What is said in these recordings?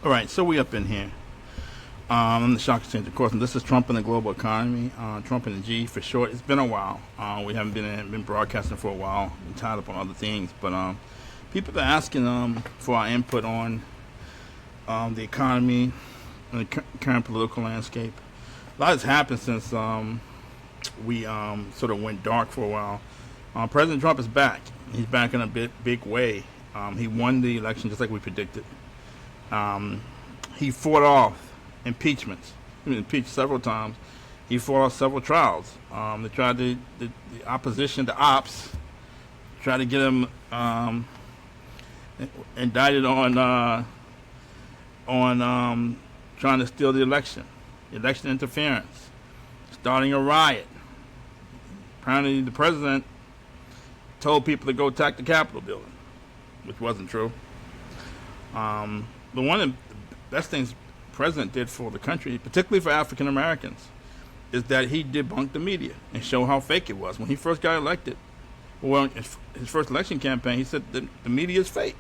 All right, so we up in here. I'm the shock exchange, of course, and this is Trump and the global economy. Trump and the G for short. It's been a while. We haven't been broadcasting for a while. Been tied up on other things, but people are asking for our input on the economy and the current political landscape. A lot has happened since we sort of went dark for a while. President Trump is back. He's back in a big way. He won the election just like we predicted. He fought off impeachments. He was impeached several times. He fought off several trials. They tried the opposition, the ops, tried to get him indicted on trying to steal the election interference, starting a riot. Apparently, the president told people to go attack the Capitol building, which wasn't true. But one of the best things the president did for the country, particularly for African Americans, is that he debunked the media and showed how fake it was. When he first got elected, well, his first election campaign, he said the media is fake.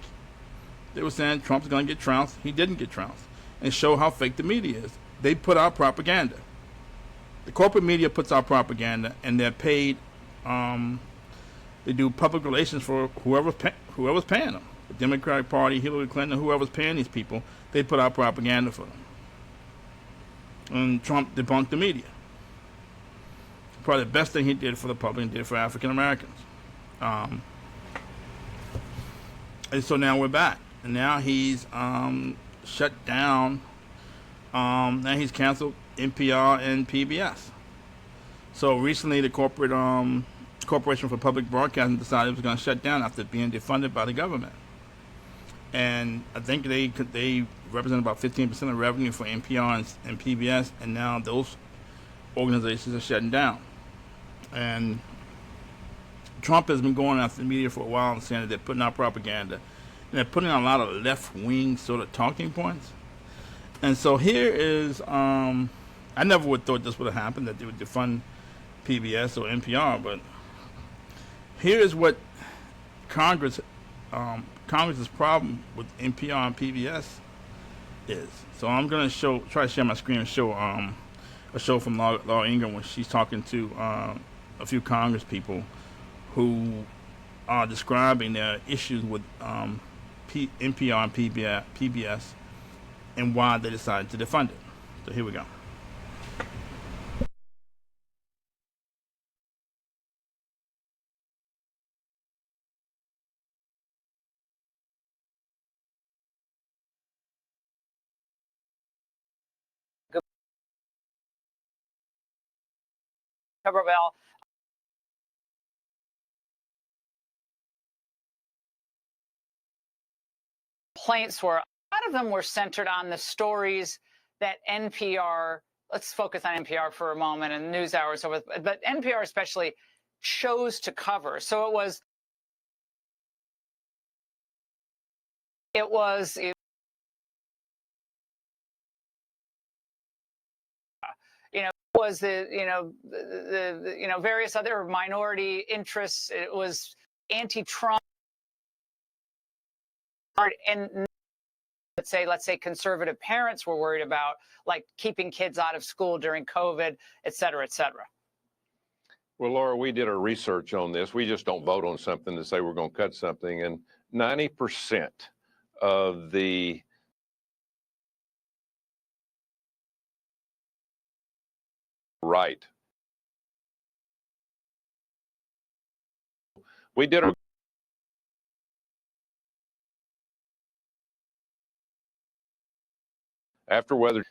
They were saying Trump's going to get trounced. He didn't get trounced. And show how fake the media is. They put out propaganda. The corporate media puts out propaganda, and they're paid. They do public relations for whoever's paying them. The Democratic Party, Hillary Clinton, whoever's paying these people, they put out propaganda for them. And Trump debunked the media. Probably the best thing he did for the public and did for African Americans. And so now we're back. And now he's shut down. Now he's canceled NPR and PBS. So recently the Corporation for Public Broadcasting decided it was going to shut down after being defunded by the government. And I think they represent about 15% of revenue for NPR and PBS, and now those organizations are shutting down. And Trump has been going after the media for a while and saying that they're putting out propaganda, and they're putting out a lot of left-wing sort of talking points. And so here is, I never would have thought this would have happened, that they would defund PBS or NPR, but here is what Congress's problem with NPR and PBS is. So I'm going to try to share my screen and show a show from Laura Ingraham when she's talking to a few Congress people who are describing their issues with NPR and PBS and why they decided to defund it. So here we go. Bell. Complaints were, a lot of them were centered on the stories that NPR, let's focus on NPR for a moment and news hours, but NPR especially chose to cover. So it was was the various other minority interests. It was anti-Trump, and let's say conservative parents were worried about, like, keeping kids out of school during COVID, et cetera, et cetera. Well, Laura, we did our research on this. We just don't vote on something to say we're going to cut something. And 90% of the right. We did our after whether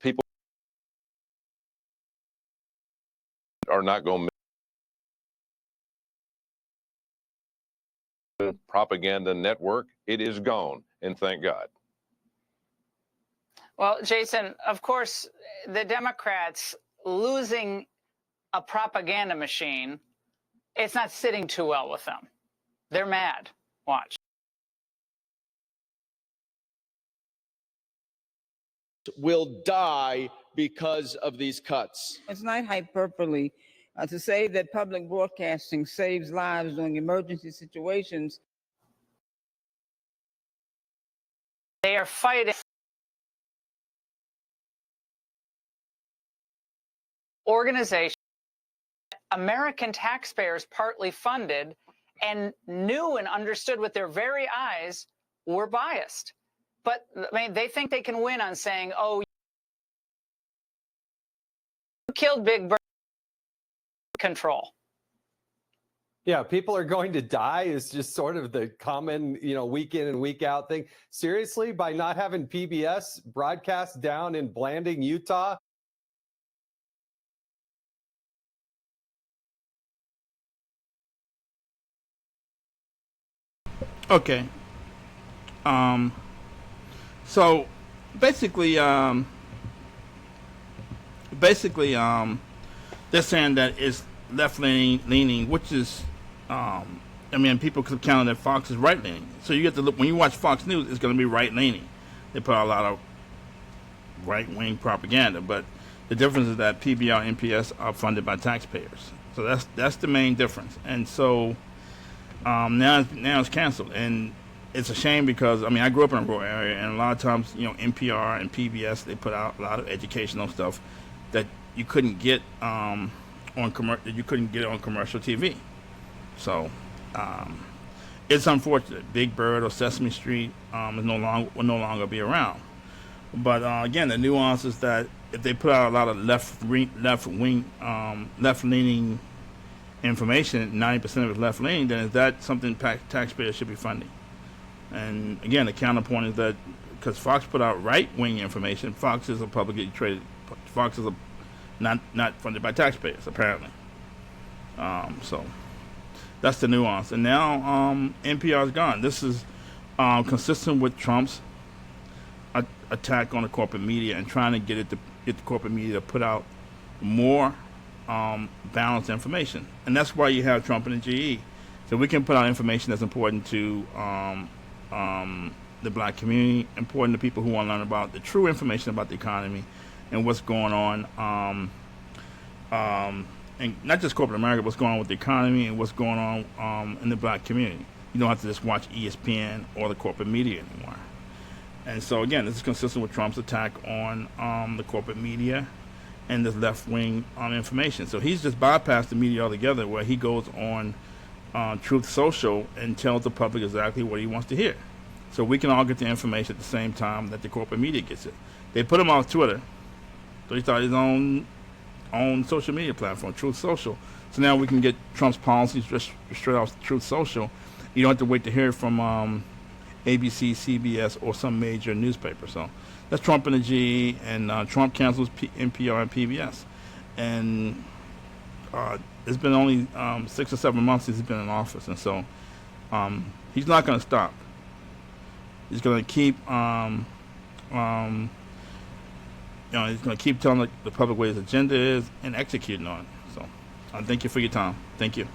people are not going to propaganda network, it is gone, and thank God. Well, Jason, of course, the Democrats losing a propaganda machine, it's not sitting too well with them. They're mad. Watch. Will die because of these cuts. It's not hyperbole to say that public broadcasting saves lives during emergency situations. They are fighting organizations American taxpayers partly funded and knew and understood with their very eyes were biased. But I mean, they think they can win on saying, oh, you killed Big Bird. Control. Yeah, people are going to die is just sort of the common, week in and week out thing. Seriously, by not having PBS broadcast down in Blanding, Utah? Okay. So basically, they're saying that it's left-leaning, which is, people could count that Fox is right-leaning. So you get to look, when you watch Fox News, it's going to be right-leaning. They put out a lot of right-wing propaganda, but the difference is that PBR and NPS are funded by taxpayers. So that's the main difference. And so now it's canceled, and it's a shame because I grew up in a rural area, and a lot of times NPR and PBS, they put out a lot of educational stuff that you couldn't get on commercial TV. So it's unfortunate. Big Bird or Sesame Street will no longer be around. But again, the nuance is that if they put out a lot of left-leaning information, 90% of it's left-leaning, then is that something taxpayers should be funding? And again, the counterpoint is that because Fox put out right-wing information, Fox is a publicly traded. Fox is not funded by taxpayers, apparently. So that's the nuance. And now NPR is gone. This is consistent with Trump's attack on the corporate media and trying to get the corporate media to put out more balanced information. And that's why you have Trump and the GE. So we can put out information that's important to the black community, important to people who want to learn about the true information about the economy and what's going on, and not just corporate America, what's going on with the economy and what's going on in the black community. You don't have to just watch ESPN or the corporate media anymore. And so, again, this is consistent with Trump's attack on the corporate media and this left-wing information. So he's just bypassed the media altogether, where he goes on Truth Social and tells the public exactly what he wants to hear. So we can all get the information at the same time that the corporate media gets it. They put him on Twitter, so he started his own social media platform, Truth Social. So now we can get Trump's policies just straight off Truth Social. You don't have to wait to hear from ABC, CBS, or some major newspaper. So that's Trump and the G, and Trump cancels NPR and PBS. And it's been only 6 or 7 months since he's been in office, and so he's not going to stop. He's going to keep, he's going to keep telling the public what his agenda is and executing on it. So, thank you for your time. Thank you.